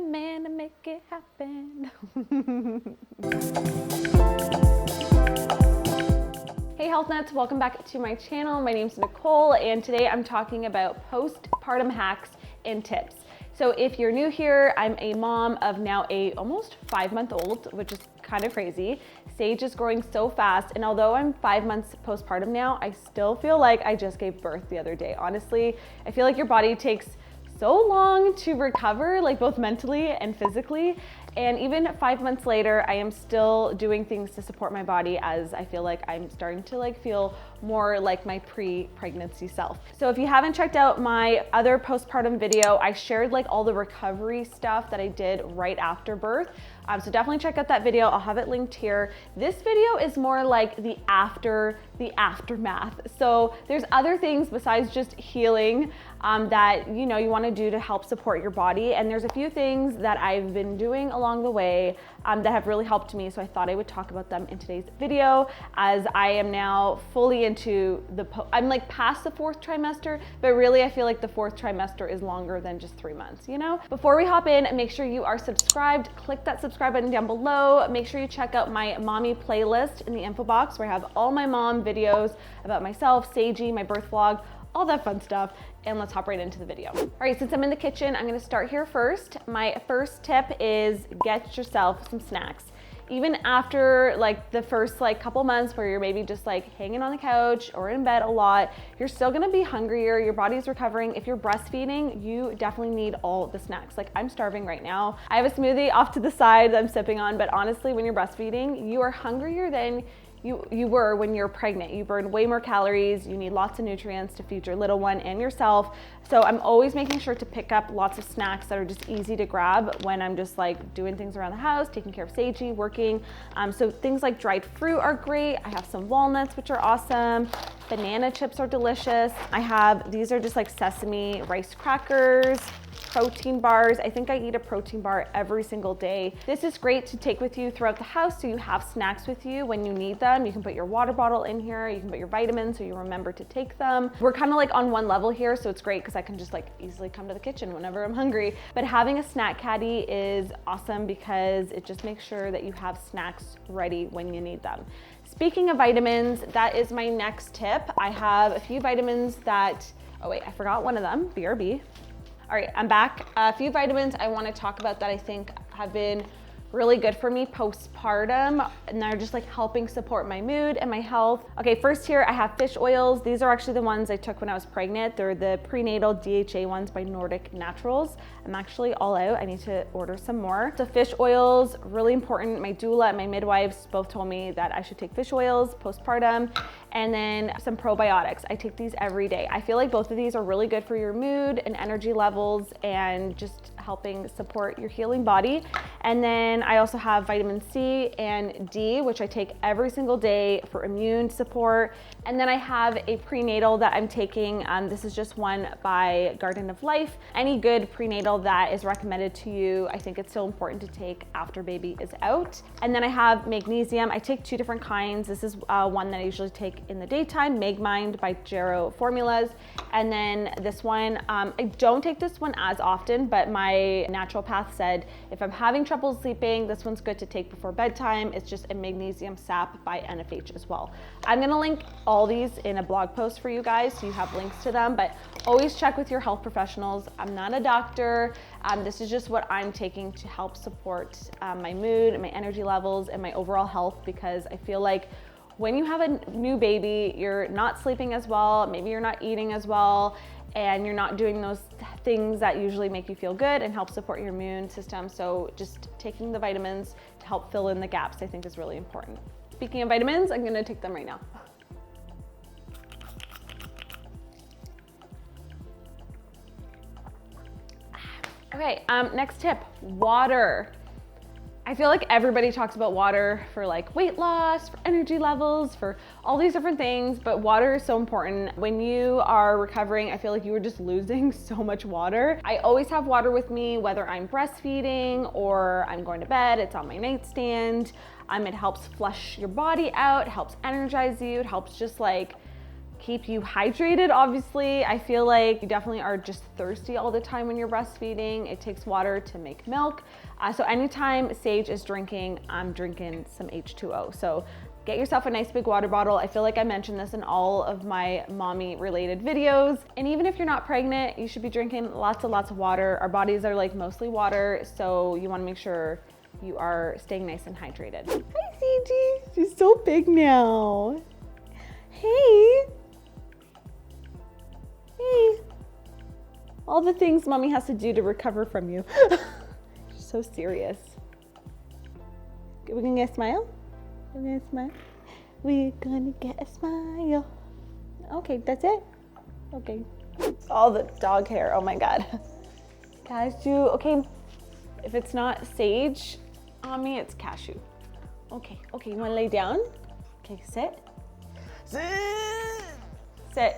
man to make it happen. Hey HealthNuts, welcome back to my channel. My name's Nikole, and today I'm talking about postpartum hacks and tips. So if you're new here, I'm a mom of now a almost 5-month-old, which is kind of crazy. Sage is growing so fast, and although I'm 5 months postpartum now, I still feel like I just gave birth the other day. Honestly, I feel like your body takes so long to recover, like both mentally and physically. And even 5 months later, I am still doing things to support my body, as I feel like I'm starting to feel more like my pre-pregnancy self. So if you haven't checked out my other postpartum video, I shared all the recovery stuff that I did right after birth. So definitely check out that video. I'll have it linked here. This video is more like the aftermath. So there's other things besides just healing that you want to do to help support your body. And there's a few things that I've been doing along the way that have really helped me. So I thought I would talk about them in today's video, as I am now fully into I'm past the 4th trimester, but really I feel like the 4th trimester is longer than just 3 months, Before we hop in, make sure you are subscribed. Click that subscribe button down below. Make sure you check out my mommy playlist in the info box, where I have all my mom videos about myself, Sagey, my birth vlog, all that fun stuff. And let's hop right into the video. All right, since I'm in the kitchen, I'm gonna start here first. My first tip is get yourself some snacks. Even after the first couple months where you're maybe just hanging on the couch or in bed a lot, you're still gonna be hungrier, your body's recovering. If you're breastfeeding, you definitely need all the snacks. I'm starving right now. I have a smoothie off to the side that I'm sipping on, but honestly, when you're breastfeeding, you are hungrier than you were when you're pregnant. You burn way more calories, you need lots of nutrients to feed your little one and yourself. So I'm always making sure to pick up lots of snacks that are just easy to grab when I'm just doing things around the house, taking care of Sagey, working. So things like dried fruit are great. I have some walnuts, which are awesome. Banana chips are delicious. These are just sesame rice crackers, protein bars. I think I eat a protein bar every single day. This is great to take with you throughout the house, so you have snacks with you when you need them. You can put your water bottle in here, you can put your vitamins so you remember to take them. We're kind of on one level here, so it's great because I can just easily come to the kitchen whenever I'm hungry. But having a snack caddy is awesome because it just makes sure that you have snacks ready when you need them. Speaking of vitamins, that is my next tip. I have a few vitamins that, oh wait, I forgot one of them, BRB. All right, I'm back. A few vitamins I want to talk about that I think have been really good for me postpartum, and they're just helping support my mood and my health. Okay, first here I have fish oils. These are actually the ones I took when I was pregnant. They're the prenatal DHA ones by Nordic Naturals. I'm actually all out. I need to order some more. So fish oils, really important. My doula and my midwives both told me that I should take fish oils postpartum. And then some probiotics. I take these every day. I feel like both of these are really good for your mood and energy levels and just helping support your healing body. And then I also have vitamin C and D, which I take every single day for immune support. And then I have a prenatal that I'm taking. This is just one by Garden of Life. Any good prenatal that is recommended to you, I think it's so important to take after baby is out. And then I have magnesium. I take 2 different kinds. This is one that I usually take in the daytime, MagMind by Gero Formulas. And then this one, I don't take this one as often, but my naturopath said if I'm having trouble sleeping, this one's good to take before bedtime. It's just a magnesium sap by NFH as well. I'm gonna link all these in a blog post for you guys so you have links to them, but always check with your health professionals. I'm not a doctor. This is just what I'm taking to help support my mood, my energy levels, and my overall health, because I feel like when you have a new baby, you're not sleeping as well, maybe you're not eating as well, and you're not doing those things that usually make you feel good and help support your immune system. So just taking the vitamins to help fill in the gaps, I think, is really important. Speaking of vitamins, I'm gonna take them right now. Okay, next tip, water. I feel like everybody talks about water for weight loss, for energy levels, for all these different things, but water is so important. When you are recovering, I feel like you are just losing so much water. I always have water with me, whether I'm breastfeeding or I'm going to bed. It's on my nightstand. It helps flush your body out, it helps energize you, it helps just keep you hydrated. Obviously, I feel like you definitely are just thirsty all the time when you're breastfeeding. It takes water to make milk. So anytime Sage is drinking, I'm drinking some H2O. So get yourself a nice big water bottle. I feel like I mentioned this in all of my mommy related videos. And even if you're not pregnant, you should be drinking lots of water. Our bodies are like mostly water, so you wanna make sure you are staying nice and hydrated. Hi, Sagey. She's so big now. Hey. Hey. All the things mommy has to do to recover from you. She's so serious. We're gonna get a smile? We're gonna smile? We're gonna get a smile. Okay, that's it? Okay. All the dog hair, oh my God. Cashew, okay. If it's not Sage on me, it's Cashew. Okay, you wanna lay down? Okay, sit. Sit.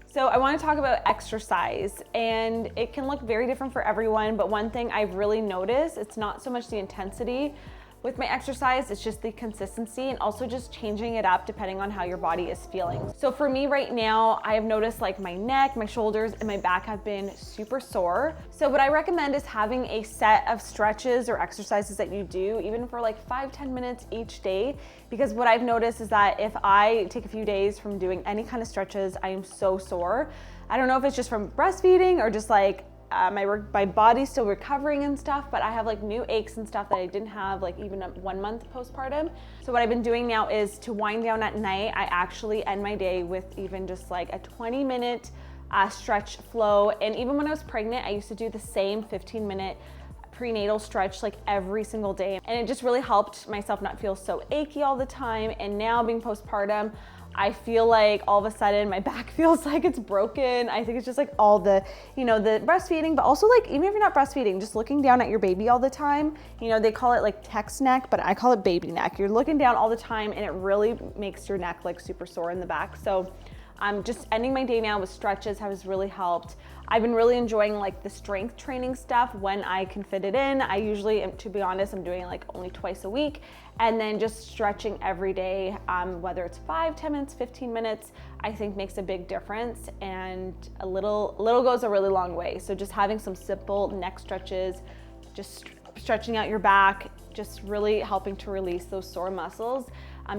So I want to talk about exercise, and it can look very different for everyone, but one thing I've really noticed, it's not so much the intensity with my exercise, it's just the consistency and also just changing it up depending on how your body is feeling. So for me right now, I have noticed like my neck, my shoulders, and my back have been super sore. So what I recommend is having a set of stretches or exercises that you do, even for like 5-10 minutes each day, because what I've noticed is that if I take a few days from doing any kind of stretches, I am so sore. I don't know if it's just from breastfeeding or just like my body's still recovering and stuff, but I have like new aches and stuff that I didn't have like even 1 month postpartum. So what I've been doing now is to wind down at night, I actually end my day with even just like a 20-minute stretch flow. And even when I was pregnant, I used to do the same 15-minute prenatal stretch like every single day. And it just really helped myself not feel so achy all the time. And now being postpartum, I feel like all of a sudden my back feels like it's broken. I think it's just like all the, the breastfeeding, but also like even if you're not breastfeeding, just looking down at your baby all the time. They call it like text neck, but I call it baby neck. You're looking down all the time and it really makes your neck like super sore in the back. So I'm just ending my day now with stretches has really helped. I've been really enjoying like the strength training stuff when I can fit it in. I usually, to be honest, I'm doing like only twice a week, and then just stretching every day, whether it's 5, 10 minutes, 15 minutes, I think makes a big difference, and a little goes a really long way. So just having some simple neck stretches, just stretching out your back, just really helping to release those sore muscles.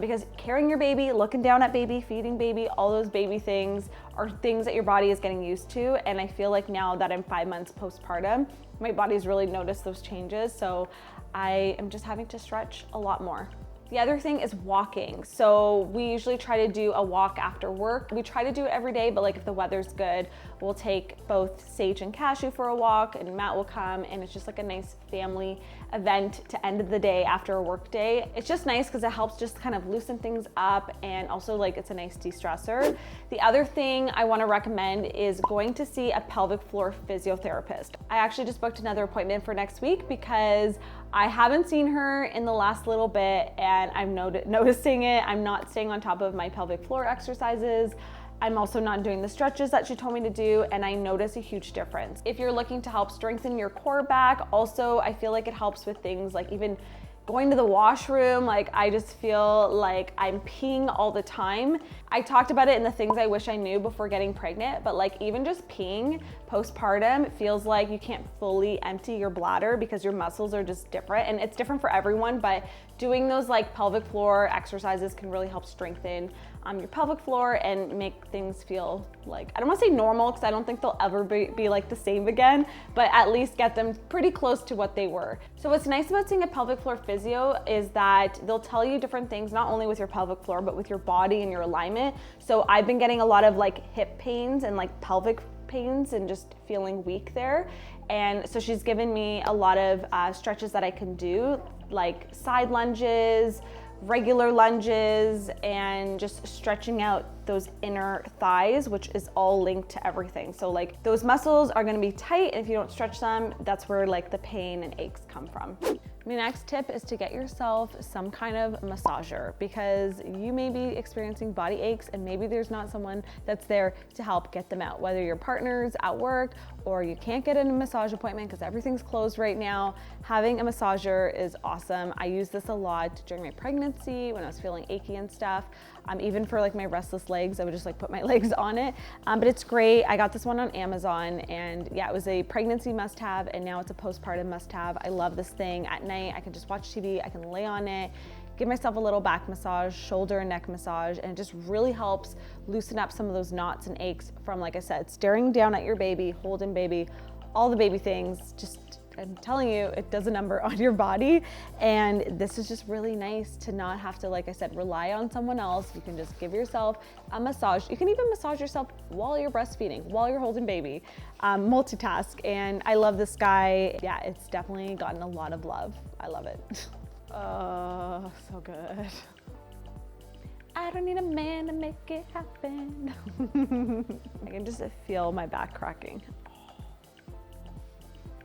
Because carrying your baby, looking down at baby, feeding baby, all those baby things are things that your body is getting used to. And I feel like now that I'm 5 months postpartum, my body's really noticed those changes. So I am just having to stretch a lot more. The other thing is walking. So we usually try to do a walk after work. We try to do it every day, but like if the weather's good, we'll take both Sage and Cashew for a walk, and Matt will come, and it's just like a nice family event to end the day after a work day. It's just nice because it helps just kind of loosen things up, and also like it's a nice de-stressor. The other thing I want to recommend is going to see a pelvic floor physiotherapist. I actually just booked another appointment for next week because I haven't seen her in the last little bit, and I'm noticing it. I'm not staying on top of my pelvic floor exercises. I'm also not doing the stretches that she told me to do, and I notice a huge difference. If you're looking to help strengthen your core back, also I feel like it helps with things like even going to the washroom. Like I just feel like I'm peeing all the time. I talked about it in the things I wish I knew before getting pregnant, but like even just peeing postpartum, it feels like you can't fully empty your bladder because your muscles are just different, and it's different for everyone, but doing those like pelvic floor exercises can really help strengthen your pelvic floor and make things feel like, I don't want to say normal because I don't think they'll ever be like the same again, but at least get them pretty close to what they were. So what's nice about seeing a pelvic floor physio is that they'll tell you different things, not only with your pelvic floor, but with your body and your alignment. So I've been getting a lot of like hip pains and like pelvic pains and just feeling weak there. And so she's given me a lot of stretches that I can do, like side lunges, regular lunges, and just stretching out those inner thighs, which is all linked to everything. So like those muscles are gonna be tight, and if you don't stretch them, that's where like the pain and aches come from. My next tip is to get yourself some kind of massager, because you may be experiencing body aches and maybe there's not someone that's there to help get them out. Whether your partner's at work or you can't get in a massage appointment because everything's closed right now, having a massager is awesome. I use this a lot during my pregnancy when I was feeling achy and stuff. Even for like my restless legs, I would just like put my legs on it. But it's great. I got this one on Amazon, and yeah, it was a pregnancy must-have, and now it's a postpartum must-have. I love this thing. At night, I can just watch TV, I can lay on it, give myself a little back massage, shoulder and neck massage, and it just really helps loosen up some of those knots and aches from, like I said, staring down at your baby, holding baby, all the baby things. Just, I'm telling you, it does a number on your body. And this is just really nice to not have to, like I said, rely on someone else. You can just give yourself a massage. You can even massage yourself while you're breastfeeding, while you're holding baby, multitask. And I love this guy. Yeah, it's definitely gotten a lot of love. I love it. Oh, so good. I don't need a man to make it happen. I can just feel my back cracking.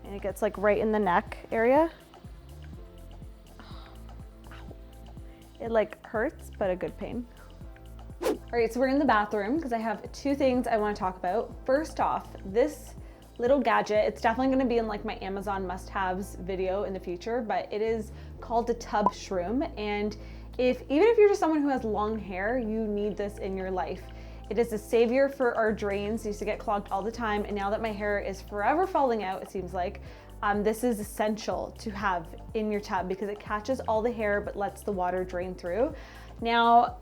And it gets like right in the neck area. It like hurts, but a good pain. All right, so we're in the bathroom because I have two things I want to talk about. First off, this little gadget, it's definitely going to be in like my Amazon must-haves video in the future, but it is called a tub shroom. And even if you're just someone who has long hair, you need this in your life. It is a savior for our drains. It used to get clogged all the time, and now that my hair is forever falling out, it seems like, this is essential to have in your tub because it catches all the hair but lets the water drain through. Now,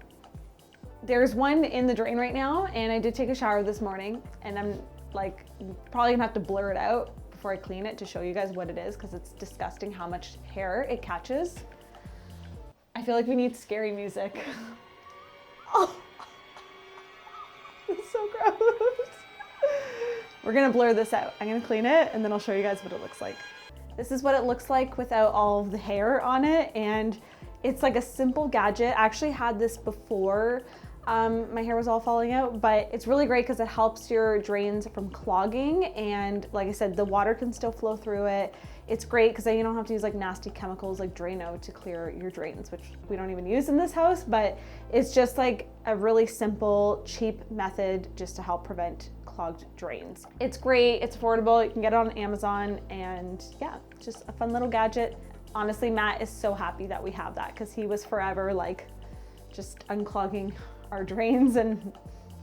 there's one in the drain right now, and I did take a shower this morning, and I'm like probably gonna have to blur it out before I clean it to show you guys what it is, because it's disgusting how much hair it catches. I feel like we need scary music. Oh. It's so gross. We're gonna blur this out. I'm gonna clean it and then I'll show you guys what it looks like. This is what it looks like without all of the hair on it, and it's like a simple gadget. I actually had this before my hair was all falling out, but it's really great because it helps your drains from clogging, and like I said, the water can still flow through it. It's great because then you don't have to use like nasty chemicals like Drano to clear your drains, which we don't even use in this house, but it's just like a really simple, cheap method just to help prevent clogged drains. It's great, it's affordable, you can get it on Amazon, and yeah, just a fun little gadget. Honestly, Matt is so happy that we have that because he was forever like just unclogging our drains, and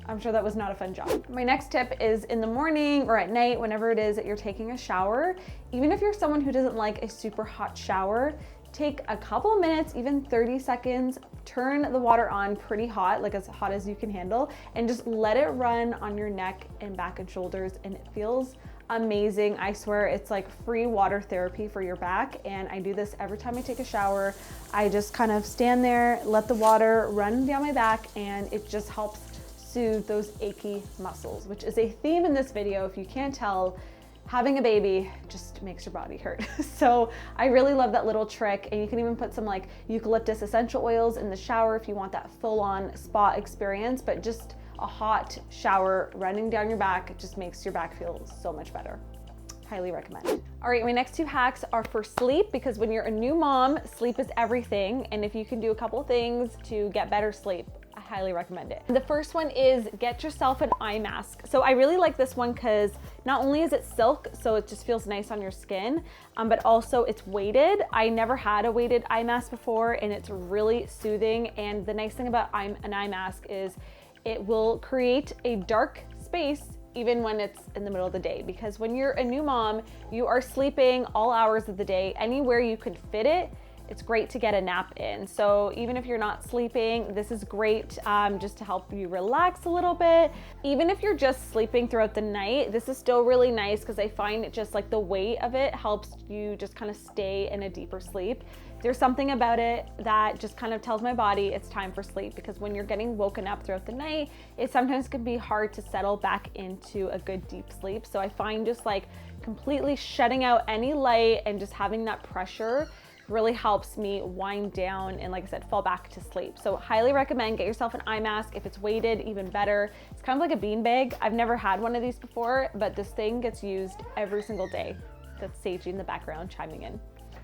I'm sure that was not a fun job. My next tip is in the morning or at night, whenever it is that you're taking a shower, even if you're someone who doesn't like a super hot shower, take a couple minutes, even 30 seconds, turn the water on pretty hot, like as hot as you can handle, and just let it run on your neck and back and shoulders, and it feels amazing. I swear it's like free water therapy for your back, and I do this every time I take a shower. I just kind of stand there, let the water run down my back, and it just helps soothe those achy muscles, which is a theme in this video. If you can't tell, having a baby just makes your body hurt. So I really love that little trick, and you can even put some like eucalyptus essential oils in the shower if you want that full-on spa experience, but just a hot shower running down your back just makes your back feel so much better. Highly recommend. All right, my next two hacks are for sleep, because when you're a new mom, sleep is everything, and if you can do a couple things to get better sleep, I highly recommend it. The first one is get yourself an eye mask. So I really like this one because not only is it silk, so it just feels nice on your skin, but also it's weighted. I never had a weighted eye mask before, and it's really soothing. And the nice thing about an eye mask is it will create a dark space even when it's in the middle of the day, because when you're a new mom, you are sleeping all hours of the day. Anywhere you can fit it, it's great to get a nap in. So even if you're not sleeping, this is great just to help you relax a little bit. Even if you're just sleeping throughout the night, this is still really nice because I find it just like the weight of it helps you just kind of stay in a deeper sleep. There's something about it that just kind of tells my body it's time for sleep, because when you're getting woken up throughout the night, it sometimes can be hard to settle back into a good deep sleep. So I find just like completely shutting out any light and just having that pressure really helps me wind down and, like I said, fall back to sleep. So highly recommend, get yourself an eye mask. If it's weighted, even better. It's kind of like a bean bag. I've never had one of these before, but this thing gets used every single day. That's Sagey in the background chiming in.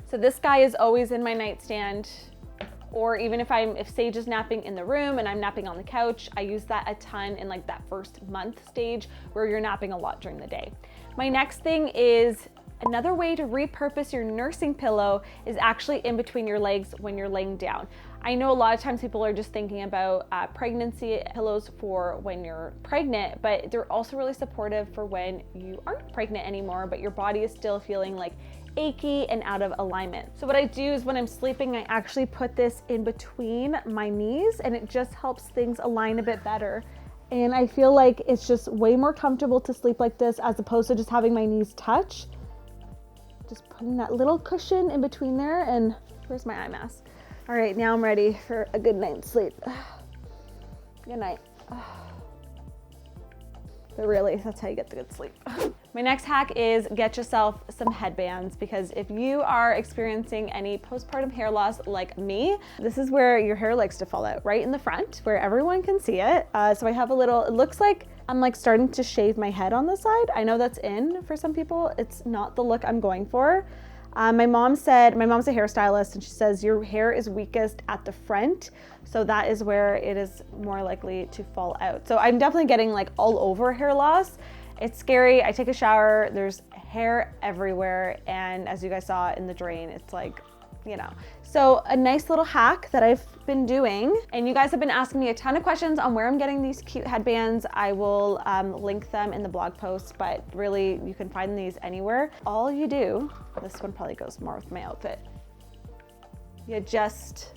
So this guy is always in my nightstand, or even if Sage is napping in the room and I'm napping on the couch, I use that a ton in like that first month stage where you're napping a lot during the day. My next thing is another way to repurpose your nursing pillow is actually in between your legs when you're laying down. I know a lot of times people are just thinking about pregnancy pillows for when you're pregnant, but they're also really supportive for when you aren't pregnant anymore, but your body is still feeling like achy and out of alignment. So what I do is when I'm sleeping, I actually put this in between my knees, and it just helps things align a bit better. And I feel like it's just way more comfortable to sleep like this as opposed to just having my knees touch. Just putting that little cushion in between there, and where's my eye mask? All right, now I'm ready for a good night's sleep. Good night. But really, that's how you get the good sleep. My next hack is get yourself some headbands, because if you are experiencing any postpartum hair loss like me, this is where your hair likes to fall out, right in the front where everyone can see it. So I have a little, it looks like I'm like starting to shave my head on the side. I know that's in for some people. It's not the look I'm going for. My mom's a hairstylist, and she says your hair is weakest at the front. So that is where it is more likely to fall out. So I'm definitely getting like all over hair loss. It's scary. I take a shower, there's hair everywhere. And as you guys saw in the drain, it's like, you know. So a nice little hack that I've been doing, and you guys have been asking me a ton of questions on where I'm getting these cute headbands. I will link them in the blog post, but really you can find these anywhere. All you do, this one probably goes more with my outfit. You just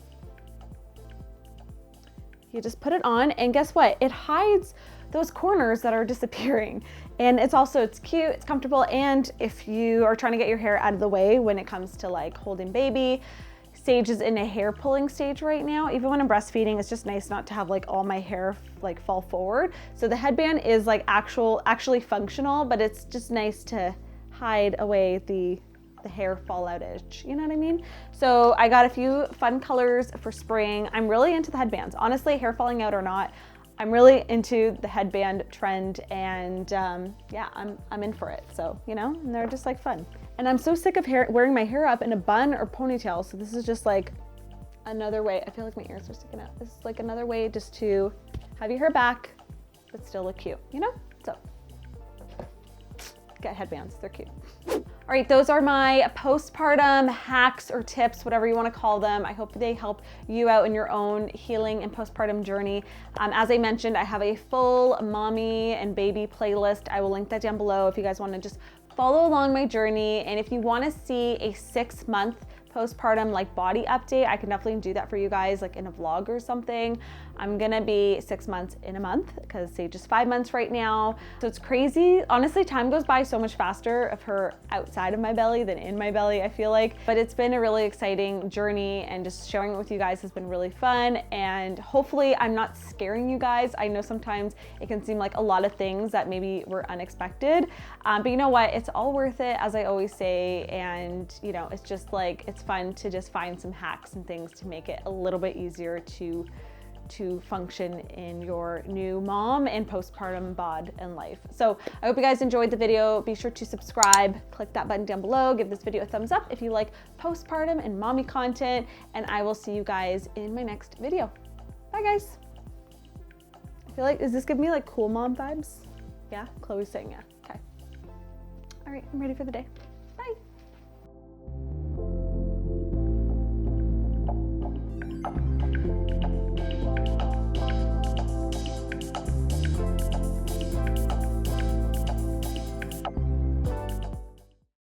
put it on, and guess what? It hides those corners that are disappearing. And it's cute, it's comfortable, and if you are trying to get your hair out of the way when it comes to like holding baby, Sage is in a hair pulling stage right now. Even when I'm breastfeeding, it's just nice not to have like all my hair like fall forward. So the headband is like actually functional, but it's just nice to hide away the hair fallout edge, you know what I mean? So I got a few fun colors for spring. I'm really into the headbands. Honestly, hair falling out or not, I'm really into the headband trend, and yeah, I'm in for it. So, you know, and they're just like fun. And I'm so sick of wearing my hair up in a bun or ponytail. So this is just like another way. I feel like my ears are sticking out. This is like another way just to have your hair back, but still look cute, you know? So get headbands, they're cute. All right, those are my postpartum hacks or tips, whatever you want to call them. I hope they help you out in your own healing and postpartum journey. As I mentioned, I have a full mommy and baby playlist. I will link that down below if you guys want to just follow along my journey. And if you want to see a 6-month postpartum like body update, I can definitely do that for you guys, like in a vlog or something. I'm gonna be 6 months in a month because Sage is 5 months right now. So it's crazy. Honestly, time goes by so much faster of her outside of my belly than in my belly, I feel like. But it's been a really exciting journey, and just sharing it with you guys has been really fun. And hopefully I'm not scaring you guys. I know sometimes it can seem like a lot of things that maybe were unexpected. But you know what? It's all worth it, as I always say. And you know, it's just like, it's fun to just find some hacks and things to make it a little bit easier to function in your new mom and postpartum bod and life. So I hope you guys enjoyed the video. Be sure to subscribe, click that button down below, give this video a thumbs up if you like postpartum and mommy content, and I will see you guys in my next video. Bye guys. I feel like, is this giving me like cool mom vibes? Yeah, Chloe's saying yeah. Okay. All right, I'm ready for the day.